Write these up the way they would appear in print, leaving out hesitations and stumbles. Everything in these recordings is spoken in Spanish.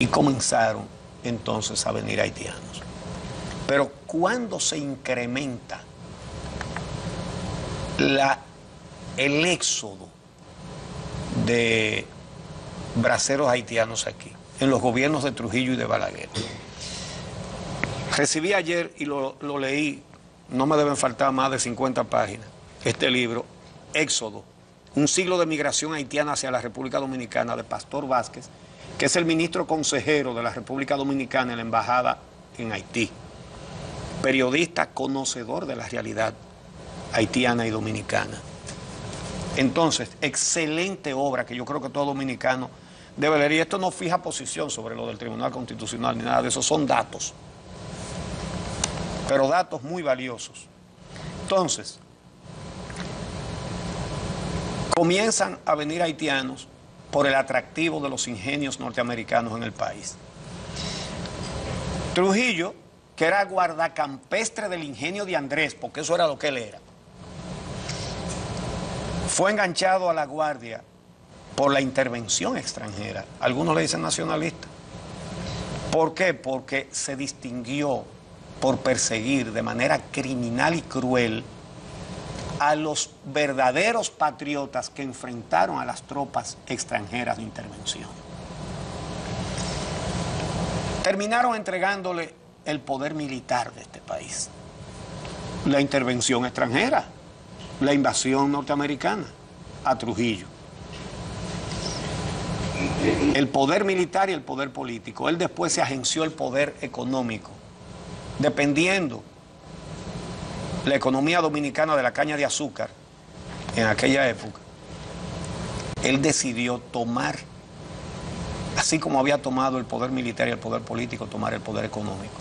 y comenzaron entonces a venir haitianos. Pero cuando se incrementa el éxodo de braceros haitianos aquí, en los gobiernos de Trujillo y de Balaguer. Recibí ayer y lo leí, no me deben faltar más de 50 páginas, este libro, Éxodo, un siglo de migración haitiana hacia la República Dominicana, de Pastor Vázquez, que es el ministro consejero de la República Dominicana en la Embajada en Haití, periodista conocedor de la realidad haitiana y dominicana. Entonces, excelente obra que yo creo que todo dominicano debe leer. Y esto no fija posición sobre lo del Tribunal Constitucional ni nada de eso, son datos. Pero datos muy valiosos. Entonces, comienzan a venir haitianos por el atractivo de los ingenios norteamericanos en el país. Trujillo, que era guardacampestre del ingenio de Andrés, porque eso era lo que él era, fue enganchado a la guardia por la intervención extranjera. Algunos le dicen nacionalista. ¿Por qué? Porque se distinguió por perseguir de manera criminal y cruel a los verdaderos patriotas que enfrentaron a las tropas extranjeras de intervención. Terminaron entregándole el poder militar de este país. La intervención extranjera, la invasión norteamericana a Trujillo. El poder militar y el poder político. Él después se agenció el poder económico, dependiendo la economía dominicana de la caña de azúcar en aquella época. Él decidió tomar, así como había tomado el poder militar y el poder político, tomar el poder económico.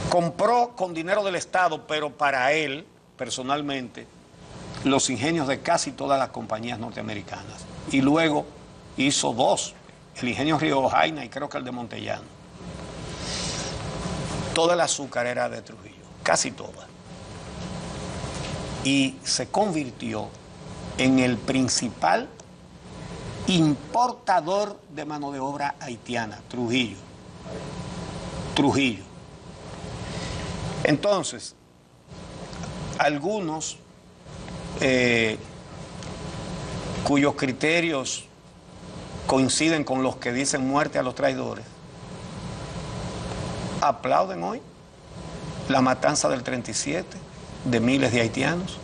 Compró con dinero del Estado, pero para él, personalmente, los ingenios de casi todas las compañías norteamericanas. Y luego hizo dos, el ingenio Río Jaina y creo que el de Montellano. Toda el azúcar era de Trujillo, casi toda. Y se convirtió en el principal importador de mano de obra haitiana, Trujillo. Entonces, algunos cuyos criterios coinciden con los que dicen muerte a los traidores, aplauden hoy la matanza del 37 de miles de haitianos,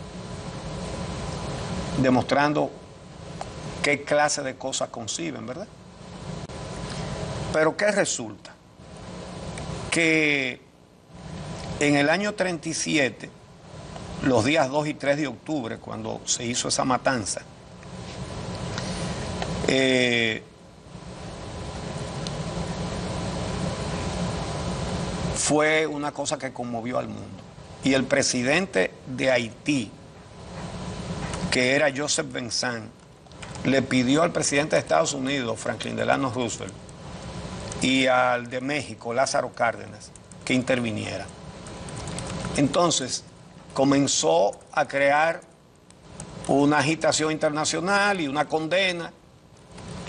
demostrando qué clase de cosas conciben, ¿verdad? Pero ¿qué resulta? Que en el año 37, los días 2 y 3 de octubre, cuando se hizo esa matanza, fue una cosa que conmovió al mundo. Y el presidente de Haití, que era Joseph Vincent, le pidió al presidente de Estados Unidos, Franklin Delano Roosevelt, y al de México, Lázaro Cárdenas, que intervinieran. Entonces, comenzó a crear una agitación internacional y una condena.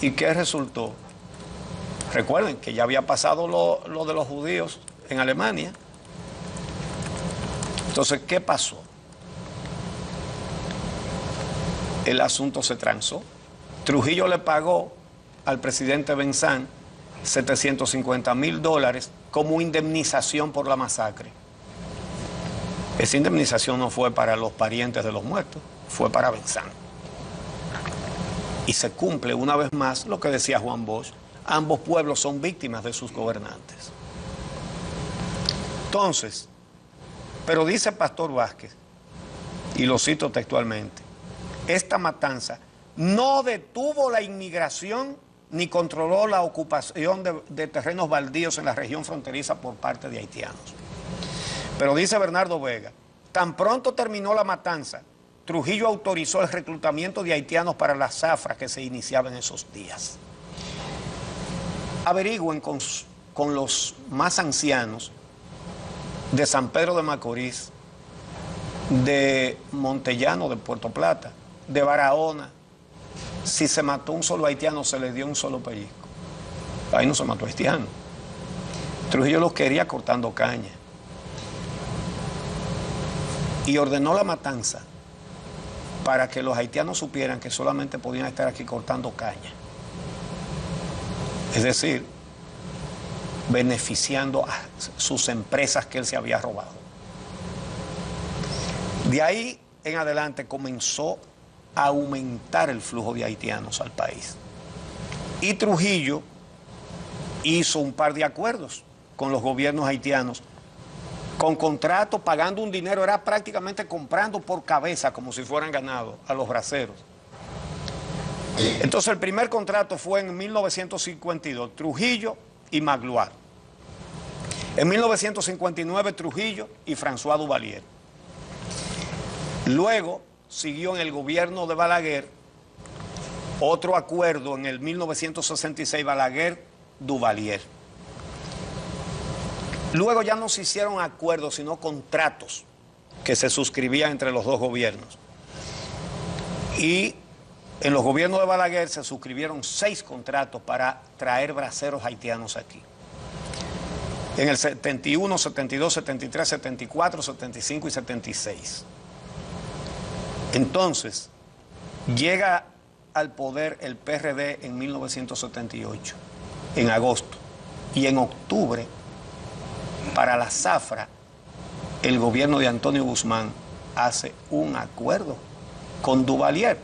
¿Y qué resultó? Recuerden que ya había pasado lo de los judíos en Alemania. Entonces, ¿qué pasó? El asunto se transó. Trujillo le pagó al presidente Vincent $750,000 como indemnización por la masacre. Esa indemnización no fue para los parientes de los muertos, fue para Vincent. Y se cumple una vez más lo que decía Juan Bosch: ambos pueblos son víctimas de sus gobernantes. Entonces, pero dice Pastor Vázquez, y lo cito textualmente, esta matanza no detuvo la inmigración ni controló la ocupación de terrenos baldíos en la región fronteriza por parte de haitianos. Pero dice Bernardo Vega, tan pronto terminó la matanza, Trujillo autorizó el reclutamiento de haitianos para la zafra que se iniciaba en esos días. Averigüen con los más ancianos de San Pedro de Macorís, de Montellano, de Puerto Plata, de Barahona, si se mató un solo haitiano, se le dio un solo pellizco. Ahí no se mató haitiano. Trujillo los quería cortando caña. Y ordenó la matanza para que los haitianos supieran que solamente podían estar aquí cortando caña. Es decir, beneficiando a sus empresas que él se había robado. De ahí en adelante comenzó a aumentar el flujo de haitianos al país. Y Trujillo hizo un par de acuerdos con los gobiernos haitianos, con contratos, pagando un dinero, era prácticamente comprando por cabeza, como si fueran ganados, a los braceros. Entonces el primer contrato fue en 1952, Trujillo y Magloire. En 1959, Trujillo y François Duvalier. Luego siguió en el gobierno de Balaguer otro acuerdo en el 1966, Balaguer-Duvalier. Luego ya no se hicieron acuerdos, sino contratos que se suscribían entre los dos gobiernos. Y en los gobiernos de Balaguer se suscribieron 6 contratos para traer braceros haitianos aquí. En el 71, 72, 73, 74, 75 y 76. Entonces, llega al poder el PRD en 1978, en agosto. Y en octubre, para la zafra, el gobierno de Antonio Guzmán hace un acuerdo con Duvalier,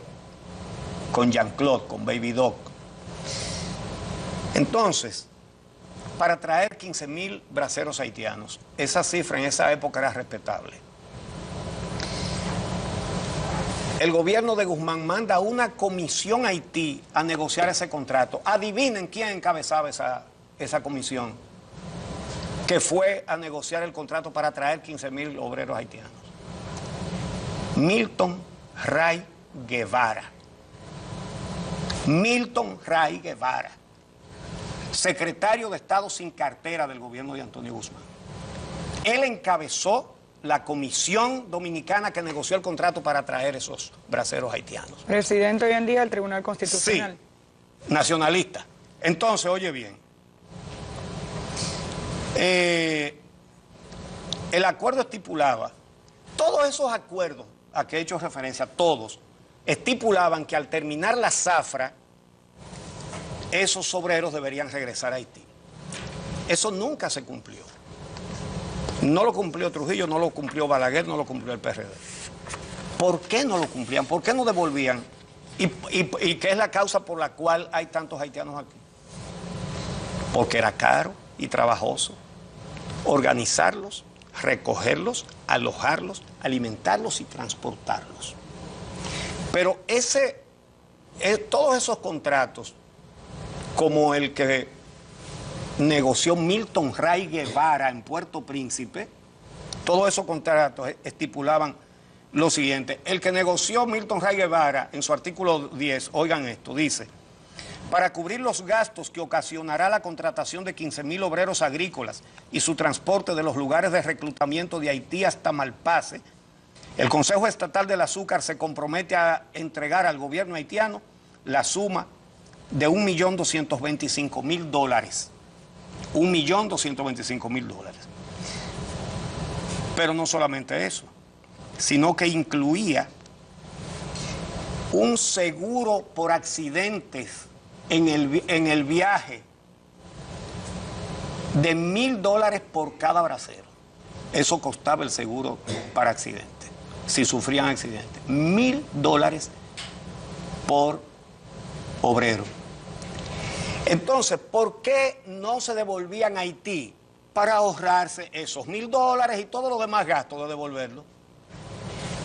con Jean-Claude, con Baby Doc. Entonces, para traer 15.000 braceros haitianos, esa cifra en esa época era respetable. El gobierno de Guzmán manda una comisión a Haití a negociar ese contrato. Adivinen quién encabezaba esa comisión, que fue a negociar el contrato para traer 15.000 obreros haitianos. Milton Ray Guevara. Milton Ray Guevara, secretario de Estado sin cartera del gobierno de Antonio Guzmán. Él encabezó la comisión dominicana que negoció el contrato para traer esos braceros haitianos. Presidente hoy en día del Tribunal Constitucional. Sí, nacionalista. Entonces, oye bien, el acuerdo estipulaba, todos esos acuerdos a que he hecho referencia, todos, estipulaban que al terminar la zafra, esos obreros deberían regresar a Haití. Eso nunca se cumplió. No lo cumplió Trujillo, no lo cumplió Balaguer, no lo cumplió el PRD. ¿Por qué no lo cumplían? ¿Por qué no devolvían? ¿Y qué es la causa por la cual hay tantos haitianos aquí? Porque era caro y trabajoso organizarlos, recogerlos, alojarlos, alimentarlos y transportarlos. Pero todos esos contratos, como el que negoció Milton Ray Guevara en Puerto Príncipe, todos esos contratos estipulaban lo siguiente. El que negoció Milton Ray Guevara en su artículo 10, oigan esto, dice: para cubrir los gastos que ocasionará la contratación de 15.000 obreros agrícolas y su transporte de los lugares de reclutamiento de Haití hasta Malpase, el Consejo Estatal del Azúcar se compromete a entregar al gobierno haitiano la suma de $1.225.000. $1.225.000. Pero no solamente eso, sino que incluía un seguro por accidentes en el viaje de $1.000 por cada bracero. Eso costaba el seguro para accidentes, si sufrían accidentes. $1.000 por obrero. Entonces, ¿por qué no se devolvían a Haití? Para ahorrarse esos $1.000 y todos los demás gastos de devolverlo.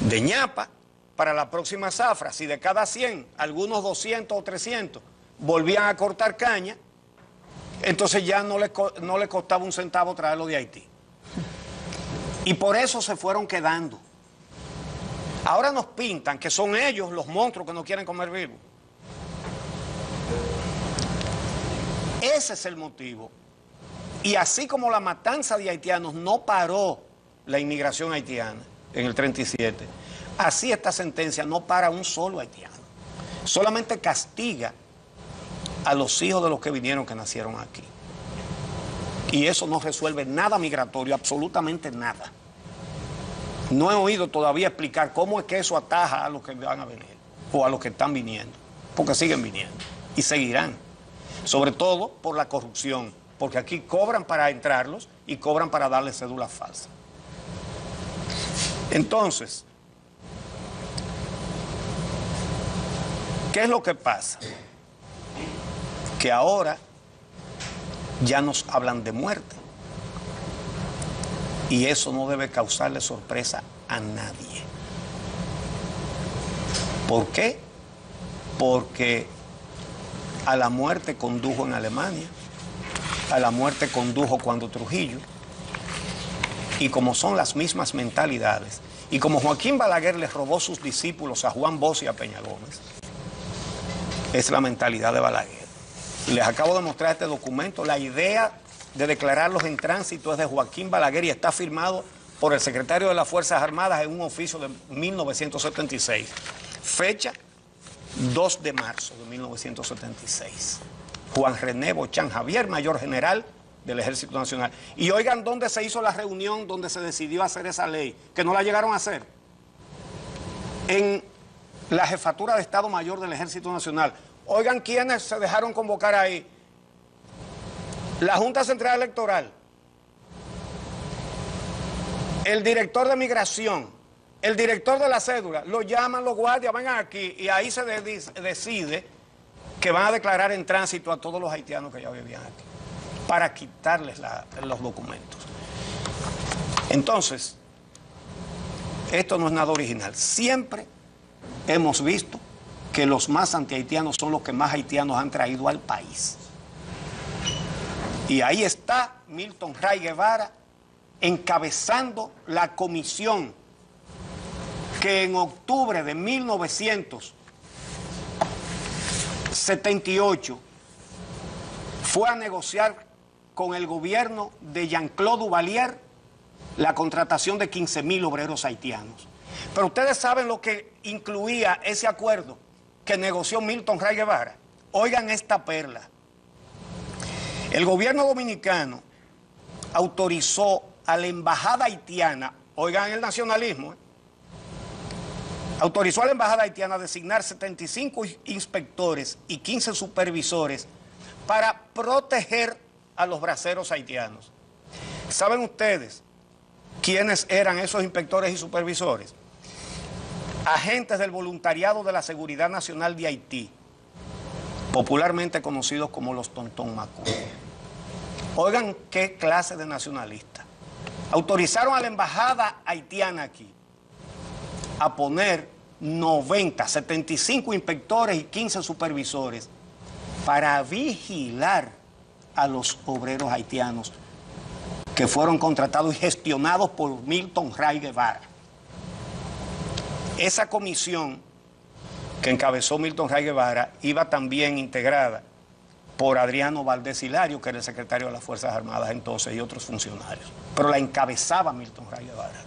De ñapa, para la próxima zafra, si de cada 100, algunos 200 o 300 volvían a cortar caña, entonces ya no le costaba un centavo traerlo de Haití. Y por eso se fueron quedando. Ahora nos pintan que son ellos los monstruos que no quieren comer vivos. Ese es el motivo. Y así como la matanza de haitianos no paró la inmigración haitiana en el 37, así esta sentencia no para un solo haitiano. Solamente castiga a los hijos de los que vinieron, que nacieron aquí. Y eso no resuelve nada migratorio, absolutamente nada. No he oído todavía explicar cómo es que eso ataja a los que van a venir o a los que están viniendo, porque siguen viniendo y seguirán, sobre todo por la corrupción, porque aquí cobran para entrarlos y cobran para darles cédulas falsas. Entonces, ¿qué es lo que pasa? Que ahora ya nos hablan de muerte. Y eso no debe causarle sorpresa a nadie. ¿Por qué? Porque a la muerte condujo en Alemania, a la muerte condujo cuando Trujillo, y como son las mismas mentalidades, y como Joaquín Balaguer les robó sus discípulos a Juan Bosch y a Peña Gómez, es la mentalidad de Balaguer. Les acabo de mostrar este documento. La idea de declararlos en tránsito es de Joaquín Balaguer y está firmado por el secretario de las Fuerzas Armadas en un oficio de 1976. Fecha 2 de marzo de 1976. Juan René Bochán Javier, mayor general del Ejército Nacional. Y oigan dónde se hizo la reunión donde se decidió hacer esa ley, que no la llegaron a hacer. En la Jefatura de Estado Mayor del Ejército Nacional. Oigan quiénes se dejaron convocar ahí. La Junta Central Electoral, el director de Migración, el director de la cédula, lo llaman los guardias, vengan aquí, y ahí se decide que van a declarar en tránsito a todos los haitianos que ya vivían aquí, para quitarles los documentos. Entonces, esto no es nada original. Siempre hemos visto que los más antihaitianos son los que más haitianos han traído al país. Y ahí está Milton Ray Guevara encabezando la comisión que en octubre de 1978 fue a negociar con el gobierno de Jean-Claude Duvalier la contratación de 15,000 obreros haitianos. Pero ustedes saben lo que incluía ese acuerdo que negoció Milton Ray Guevara. Oigan esta perla. El gobierno dominicano autorizó a la embajada haitiana, oigan el nacionalismo, autorizó a la embajada haitiana a designar 75 inspectores y 15 supervisores para proteger a los braceros haitianos. ¿Saben ustedes quiénes eran esos inspectores y supervisores? Agentes del voluntariado de la Seguridad Nacional de Haití, popularmente conocidos como los Tontón Macú. Oigan qué clase de nacionalistas. Autorizaron a la embajada haitiana aquí a poner 75 inspectores y 15 supervisores para vigilar a los obreros haitianos que fueron contratados y gestionados por Milton Ray Guevara. Esa comisión que encabezó Milton Ray Guevara iba también integrada por Adriano Valdés Hilario, que era el secretario de las Fuerzas Armadas entonces, y otros funcionarios. Pero la encabezaba Milton Ray Guevara.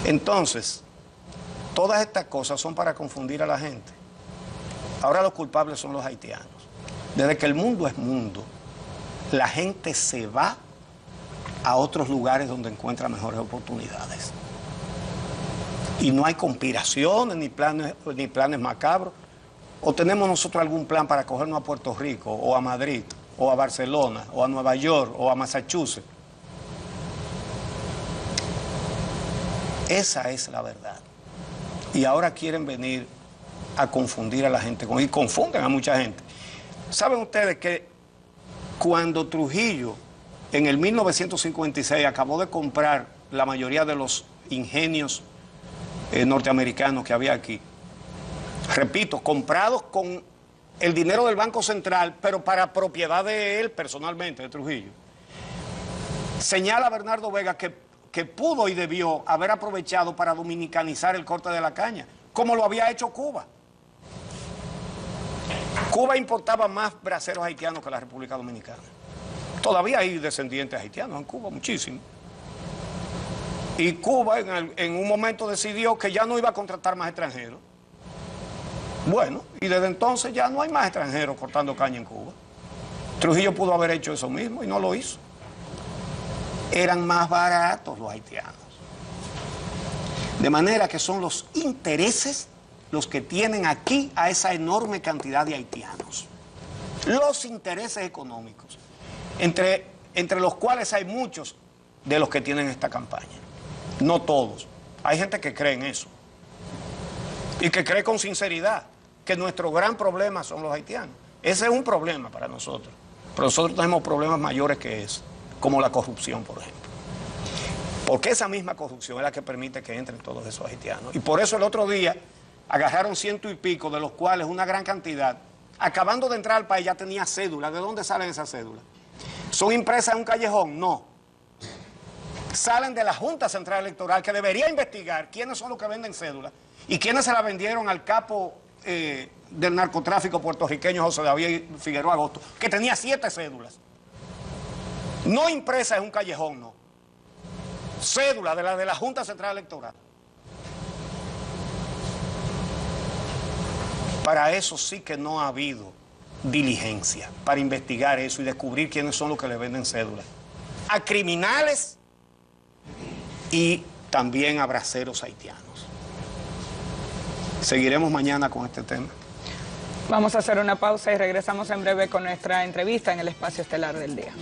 Entonces, todas estas cosas son para confundir a la gente. Ahora los culpables son los haitianos. Desde que el mundo es mundo, la gente se va a otros lugares donde encuentra mejores oportunidades. Y no hay conspiraciones ni planes macabros. ¿O tenemos nosotros algún plan para cogernos a Puerto Rico, o a Madrid, o a Barcelona, o a Nueva York, o a Massachusetts? Esa es la verdad. Y ahora quieren venir a confundir a la gente, y confunden a mucha gente. ¿Saben ustedes que cuando Trujillo, en el 1956, acabó de comprar la mayoría de los ingenios norteamericanos que había aquí, repito, comprados con el dinero del Banco Central, pero para propiedad de él personalmente, de Trujillo, señala a Bernardo Vega que pudo y debió haber aprovechado para dominicanizar el corte de la caña, como lo había hecho Cuba. Cuba importaba más braceros haitianos que la República Dominicana. Todavía hay descendientes haitianos en Cuba, muchísimos. Y Cuba en un momento decidió que ya no iba a contratar más extranjeros. Bueno, y desde entonces ya no hay más extranjeros cortando caña en Cuba. Trujillo pudo haber hecho eso mismo y no lo hizo. Eran más baratos los haitianos. De manera que son los intereses los que tienen aquí a esa enorme cantidad de haitianos. Los intereses económicos, entre los cuales hay muchos de los que tienen esta campaña. No todos. Hay gente que cree en eso. Y que cree con sinceridad que nuestro gran problema son los haitianos. Ese es un problema para nosotros. Pero nosotros tenemos problemas mayores que ese, como la corrupción, por ejemplo. Porque esa misma corrupción es la que permite que entren todos esos haitianos. Y por eso el otro día agarraron 100 y pico, de los cuales una gran cantidad, acabando de entrar al país, ya tenía cédula. ¿De dónde salen esas cédulas? ¿Son impresas en un callejón? No. Salen de la Junta Central Electoral, que debería investigar quiénes son los que venden cédulas y quiénes se la vendieron al capo del narcotráfico puertorriqueño José David Figueroa Agosto, que tenía 7 cédulas. No impresas en un callejón, no. Cédula de la Junta Central Electoral. Para eso sí que no ha habido diligencia, para investigar eso y descubrir quiénes son los que le venden cédulas a criminales y también a braceros haitianos. Seguiremos mañana con este tema. Vamos a hacer una pausa y regresamos en breve con nuestra entrevista en el Espacio Estelar del Día.